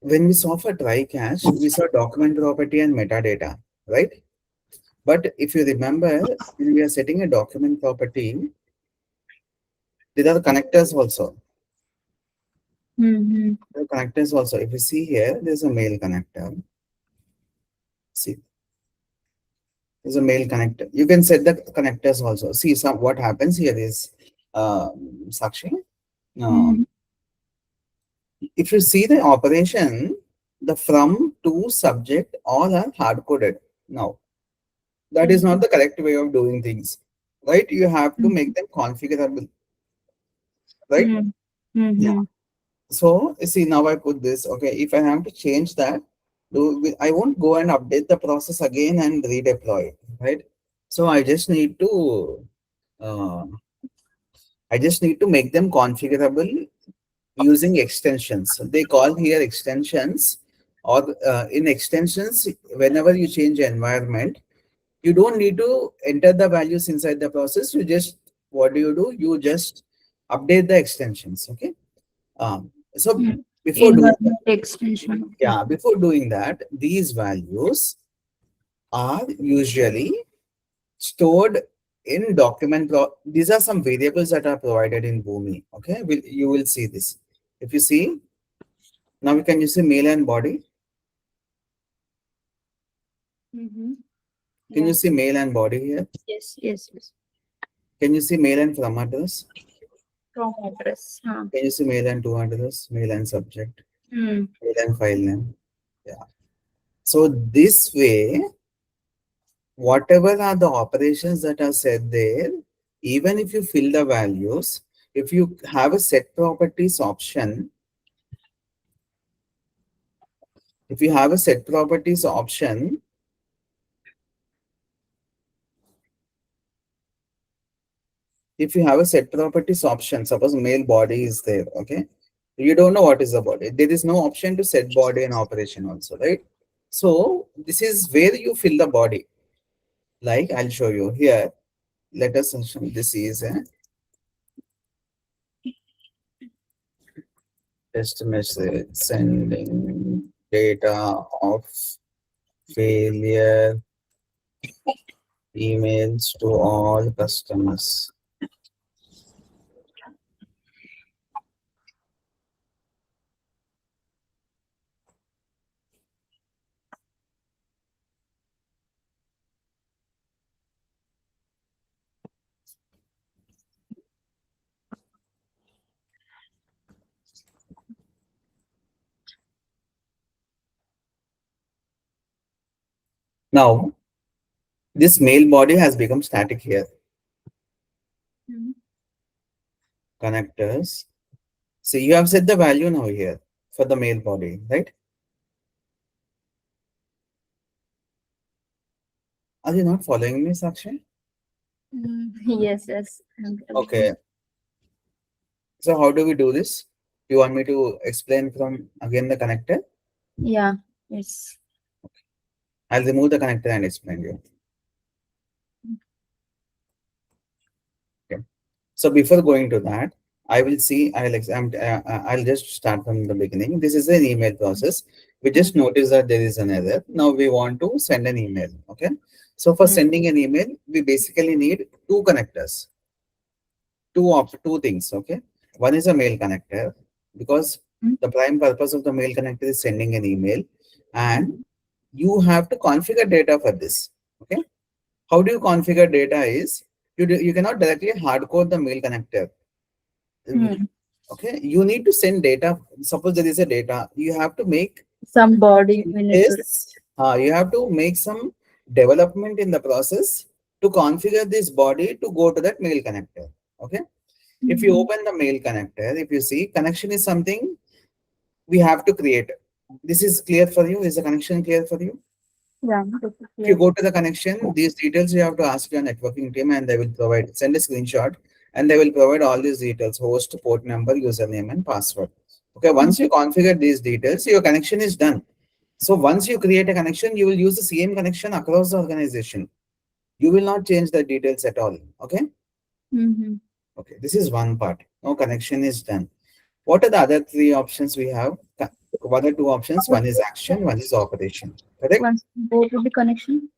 when we saw for try catch, we saw document property and metadata, right? But if you remember, when we are setting a document property, there are connectors also. Mm-hmm. There are connectors also. If you see here, there's a mail connector. See, there's a mail connector. You can set the connectors also. See, some what happens here is, Sakshi. Mm-hmm. If you see the operation, the from to subject all are hard coded. Now, that is not the correct way of doing things, right? You have to make them configurable, right? Mm-hmm. Yeah. Mm-hmm. So see, now I put this. Okay, if I have to change that, I won't go and update the process again and redeploy it, right? So uh, I just need to make them configurable using extensions. They call here extensions, or in extensions, whenever you change environment, you don't need to enter the values inside the process. You just, what do? You just update the extensions. Okay. So before doing that, Environment extension. Okay. yeah, before doing that, these values are usually stored in document. These are some variables that are provided in Boomi. Okay, you will see this. If you see, now we can use the mail and body. Mm-hmm. Can Yeah. you see mail and body here? Yes. Yes. Yes. Can you see mail and from address? From address. Huh. Can you see mail and to address? Mail and subject? Mm. Mail and file name? Yeah. So this way, whatever are the operations that are set there, even if you fill the values, if you have a set properties option, if you have a set properties option, if you have a set properties option, suppose mail body is there, okay? You don't know what is the body. There is no option to set body in operation also, right? So this is where you fill the body. Like I'll show you here. Let us assume this is a test message sending data of failure emails to all customers. Now, this mail body has become static here. Mm. Connectors. So you have set the value now here for the mail body, right? Are you not following me, Sakshi? Mm. Yes. Yes. Okay. So how do we do this? You want me to explain from again the connector? Yeah. Yes. I'll remove the connector and explain you. Okay. So before going to that, I will see. I'll just start from the beginning. This is an email process. We just noticed that there is an error. Now we want to send an email. Okay. So for Mm. sending an email, we basically need two connectors. Two things. Okay. One is a mail connector, because Mm. the prime purpose of the mail connector is sending an email, and you have to configure data for this. Okay. How do you configure data is, you cannot directly hard code the mail connector. Mm. Okay, you need to send data. Suppose there is a data, you have to make Some body we need to. this. You have to make some development in the process to configure this body to go to that mail connector. Okay, if you Mhm. open the mail connector, if you see connection is something we have to create. This is clear for you. Is the connection clear for you? Yeah. This is If you clear. go to the connection, these details you have to ask your networking team, and they will provide, send a screenshot, and they will provide all these details: host, port number, username, and password. Okay, once you configure these details, your connection is done. So once you create a connection, you will use the same connection across the organization. You will not change the details at all. Okay. Mm-hmm. Okay, this is one part. Now connection is done. What are the other three options we have? what are two options? One is action, one is operation. Correct? Once both will be connection.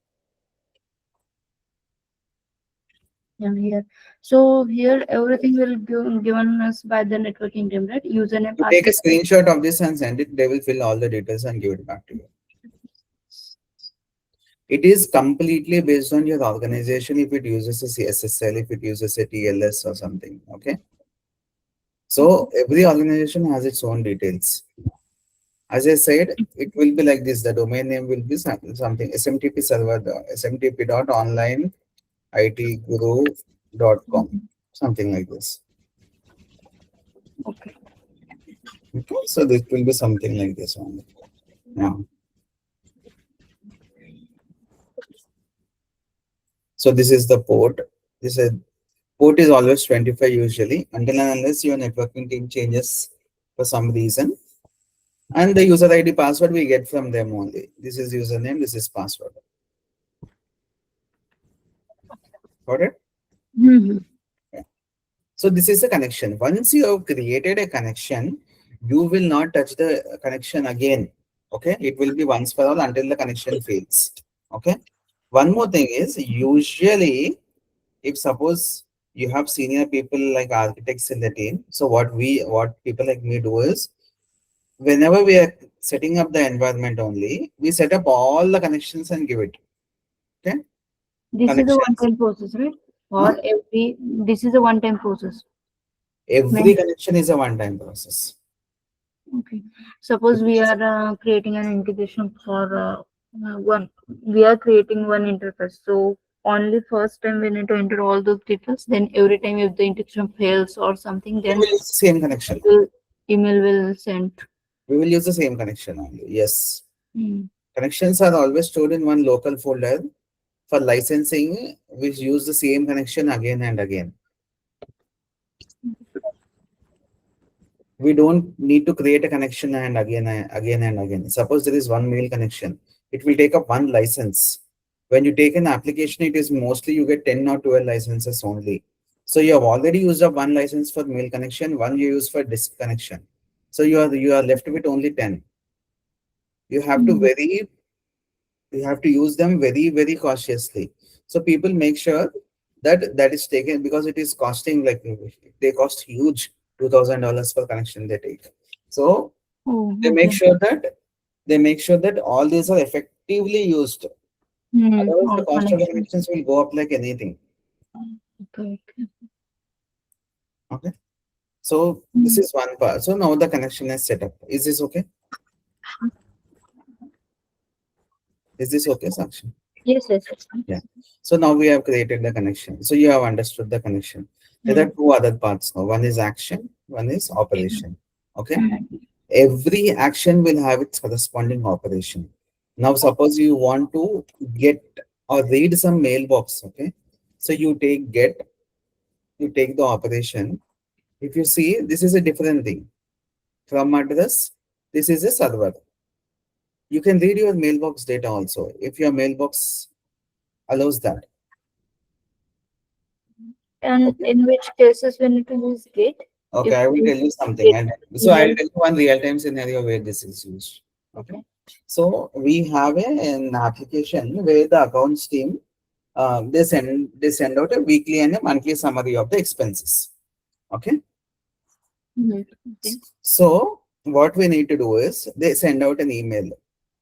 Yeah, here. So here everything will give given us by the networking team, right? Username, You take a password. screenshot of this and send it. They will fill all the details and give it back to you. It is completely based on your organization. If it uses a CSSL, if it uses a TLS or something. Okay. So every organization has its own details. As I said, it will be like this. The domain name will be something SMTP server, smtp.onlineITGuru.com, something like this. Okay. Okay, so this will be something like this only. Yeah. So this is the port. This is port is always 25 usually, until and unless your networking team changes for some reason. And the user ID password we get from them only. This is username, this is password. Got it? Mm-hmm. Yeah. So this is a connection. Once you have created a connection, you will not touch the connection again. Okay, it will be once for all until the connection fails. Okay. One more thing is usually if suppose you have senior people like architects in the team, so what people like me do is whenever we are setting up the environment only, we set up all the connections and give it. Okay, This is a connections. one-time process, right? Huh? Or every this is a one-time process. Every When connection is a one-time process. okay, suppose we are creating an integration for one. We are creating one interface. So only first time we need to enter all those details. Then every time if the integration fails or something, We then will use the same connection. will, email will send. We will use the same connection only. Yes. Mm. Connections are always stored in one local folder. For licensing, we use the same connection again and again. We don't need to create a connection and again and again. Suppose there is one mail connection, it will take up one license. When you take an application, it is mostly you get 10 or 12 licenses only. So you have already used up one license for mail connection, one you use for disk connection. So you are left with only 10. You have to Mm. very you have to use them very cautiously. So people make sure that that is taken because it is costing like they cost huge $2,000 per connection they take. So Oh, they make okay. sure that all these are effectively used. Mm. Otherwise, the All cost of the connections. connections will go up like anything. Okay. Okay. Okay. So this Mm. is one part. So now the connection is set up. Is this okay? Is this okay, Sakshi? Yes, yes, yes. Yeah. So now we have created the connection. So you have understood the connection. There are Mm. two other parts now. One is action, one is operation. Okay. Mm. Every action will have its corresponding operation. Now, suppose you want to get or read some mailbox. Okay. So you take get, you take the operation. If you see, this is a different thing. From address, this is a server. You can read your mailbox data also if your mailbox allows that. And Okay. in which cases we need to use gate? Okay, If I will we tell you something. get And so I'll email. tell you one real-time scenario where this is used. Okay. Okay. So we have an application where the accounts team they send out a weekly and a monthly summary of the expenses. Okay. Mm. Okay. So what we need to do is they send out an email.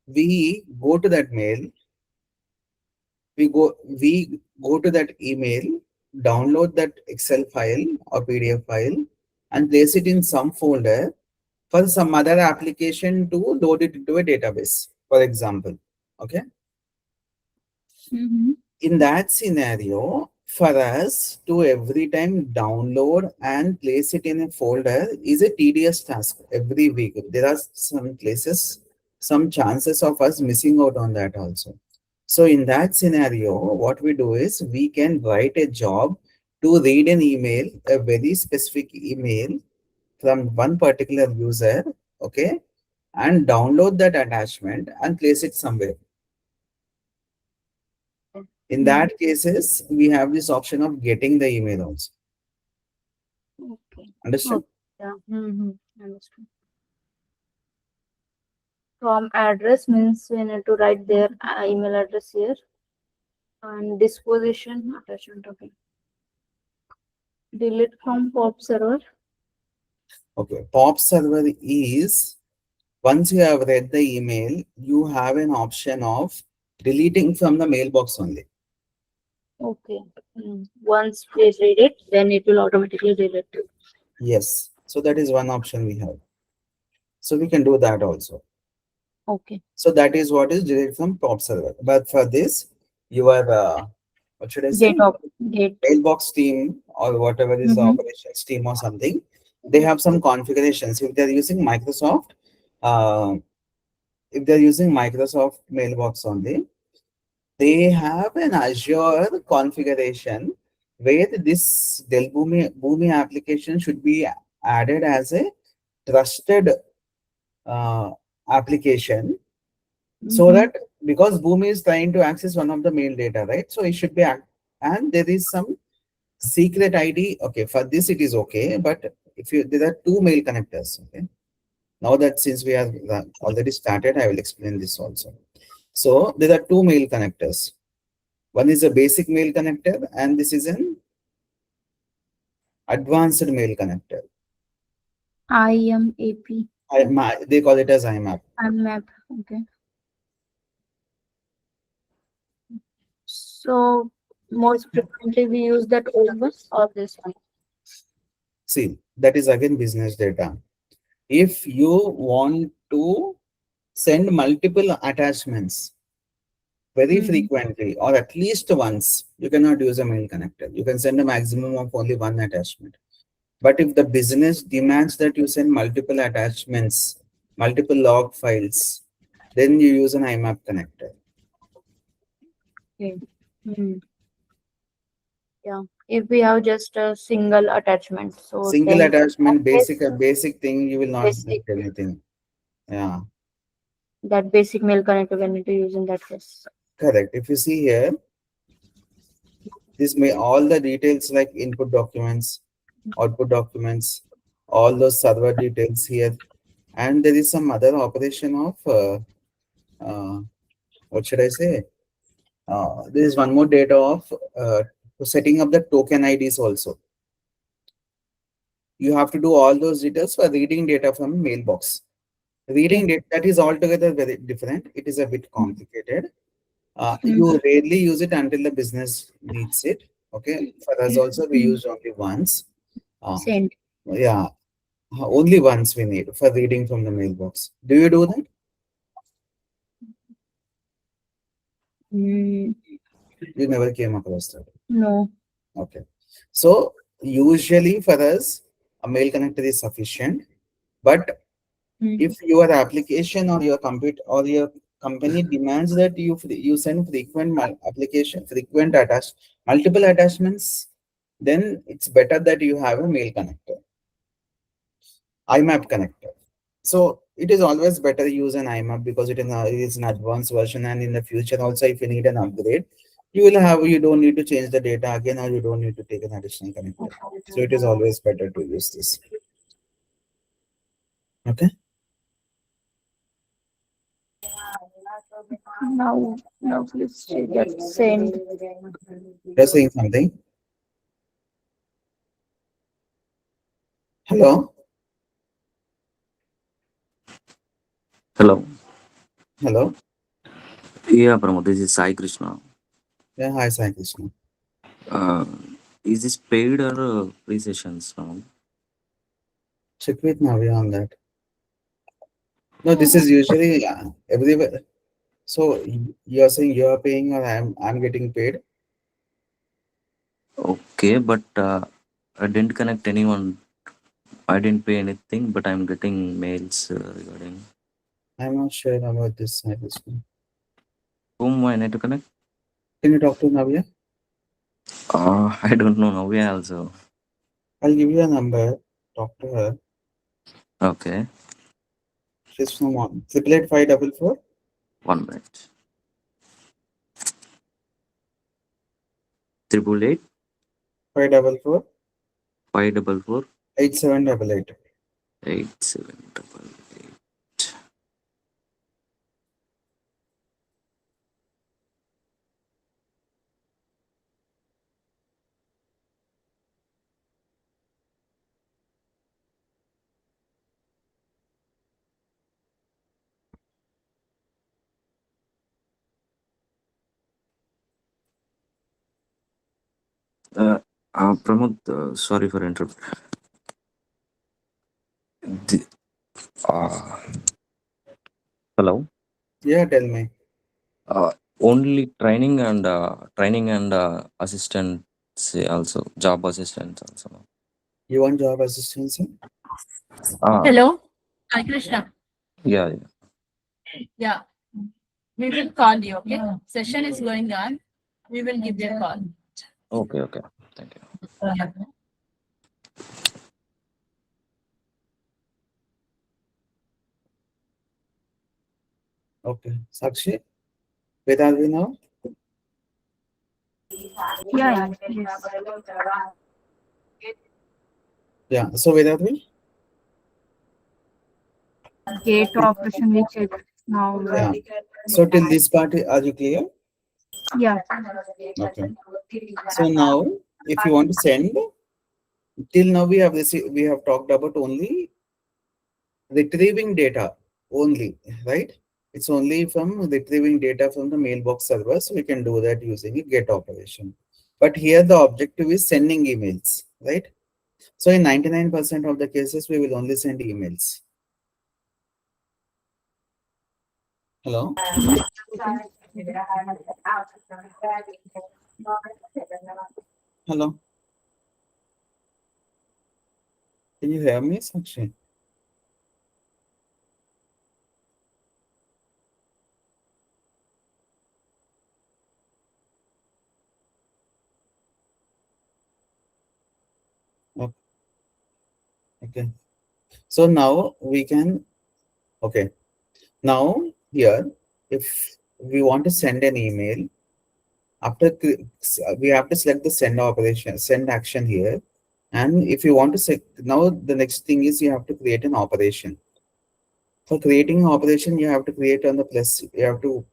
We go to that mail, we go to that email, download that Excel file or PDF file and place it in some folder for some other application to load it into a database, for example. Okay. Mm-hmm. In that scenario, for us to every time download and place it in a folder is a tedious task every week. There are some places, some chances of us missing out on that also. So in that scenario, what we do is we can write a job to read an email, a very specific email from one particular user, okay, and download that attachment and place it somewhere. In Mm. that cases, we have this option of getting the email also. Okay. Understand? Okay. Yeah. Mm-hmm. Understood. from address means we need to write their email address here. And disposition attachment. Okay. Delete from pop server. Okay, pop server is, once you have read the email, you have an option of deleting from the mailbox only. Okay. Once we read it, then it will automatically delete. Yes. So that is one option we have. So we can do that also. Okay. So that is what is delete from pop server. But for this, your what should I say? Date of date. Mailbox team or whatever is the Mm-hmm. operations team or something, they have some configurations. If they're using Microsoft, uh, if they're using Microsoft mailbox only, they have an Azure configuration where this Dell Boomi application should be added as a trusted uh, application, so Mm-hmm. that because Boomi is trying to access one of the mail data, right? So it should be, and there is some secret ID. Okay, for this it is okay, but if you, there are two mail connectors. Okay, now that since we have already started, I will explain this also. So there are two mail connectors. One is a basic mail connector, and this is an advanced mail connector. IMAP. They call it as IMAP. IMAP. Okay. So most frequently we use that old one or this one. See, that is again business data. If you want to send multiple attachments very Mm-hmm. frequently or at least once, you cannot use a mail connector. You can send a maximum of only one attachment. But if the business demands that you send multiple attachments, multiple log files, then you use an IMAP connector. Okay. Hmm. Yeah. If we have just a single attachment, so Single then that attachment, case, basic thing, you will not basic get anything. Yeah, that basic mail connector we need to use in that case. correct. If you see here, this may all the details like input documents, output documents, all those server details here, and there is some other operation of uh, what should I say? There is one more data of setting up the token IDs also. You have to do all those details for reading data from mailbox. Okay. Reading data, that is altogether very different. It is a bit complicated. You Mm-hmm. rarely use it until the business needs it. Okay. For us also, we used only once. Uh, Send. yeah, only once we need for reading from the mailbox. Do you do that? Mm, You never came across that. no. Okay. So usually for us, a mail connector is sufficient. But Mm. if your application or your compute or your company demands that you send frequent frequent multiple attachments, then it's better that you have a mail connector, IMAP connector. So it is always better to use an IMAP because it is an advanced version, and in the future also, if you need an upgrade, you don't need to change the data again, or you don't need to take an additional connector. So it is always better to use this. Okay. Now please get send. You're saying something? Hello? Hello. Hello? Yeah, Pramod, this is Sai Krishna. Yeah, hi, Sai Krishna. Uh, is this paid or free sessions now? Check with Navya on that. No, this is usually everywhere. So you're saying you're paying or I'm getting paid? Okay, but I didn't connect anyone. I didn't pay anything, but I'm getting mails regarding I'm not sure about this, Sai Krishna. whom I need to connect. Can you talk to Navya? I don't know now. Yeah, also. I'll give you a number. Talk to her. Okay, She's from one 888 1 minute. 888 544 544 8788. 8788. Pramod, sorry for interrupt. The, uh, hello. Yeah, tell me. Only training and assistants also, job assistants also. You want job assistance? Hello. Hi, Krishna. Yeah, Yeah, we will call you. Okay. Session is going on. We will give you a call. okay. Thank you. Yeah. Okay. Sakshi, where are we now? Yeah. Yes. Yeah. So where are we? Gate operation we check now. Yeah. So till this part, are you clear? Yeah. Okay. So now, if you want to send, till now we have talked about only retrieving data only, right? It's only from retrieving data from the mailbox server, so we can do that using a get operation. But here the objective is sending emails, right? So in 99% of the cases, we will only send emails. Hello? Hello? Can you hear me, Sakshi? Okay. So now we can, okay. Now here, if we want to send an email, we have to select the send operation, send action here. And if you want to set, now the next thing is you have to create an operation. For creating an operation, you have to create on the plus, you have to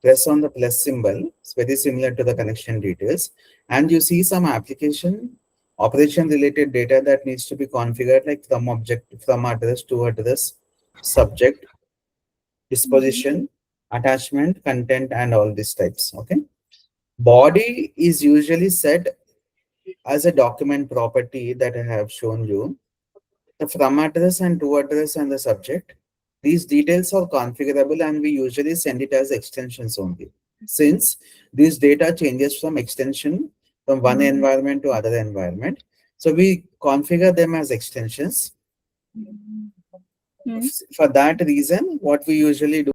press on the plus symbol. It's very similar to the connection details. And you see some application operation related data that needs to be configured, like from object, from address to address, subject, disposition, attachment, content, and all these types. Okay. Body is usually set as a document property that I have shown you. The from address and to address and the subject, these details are configurable and we usually send it as extensions only. Since this data changes from extension from one environment to other environment, so we configure them as extensions. For that reason, what we usually do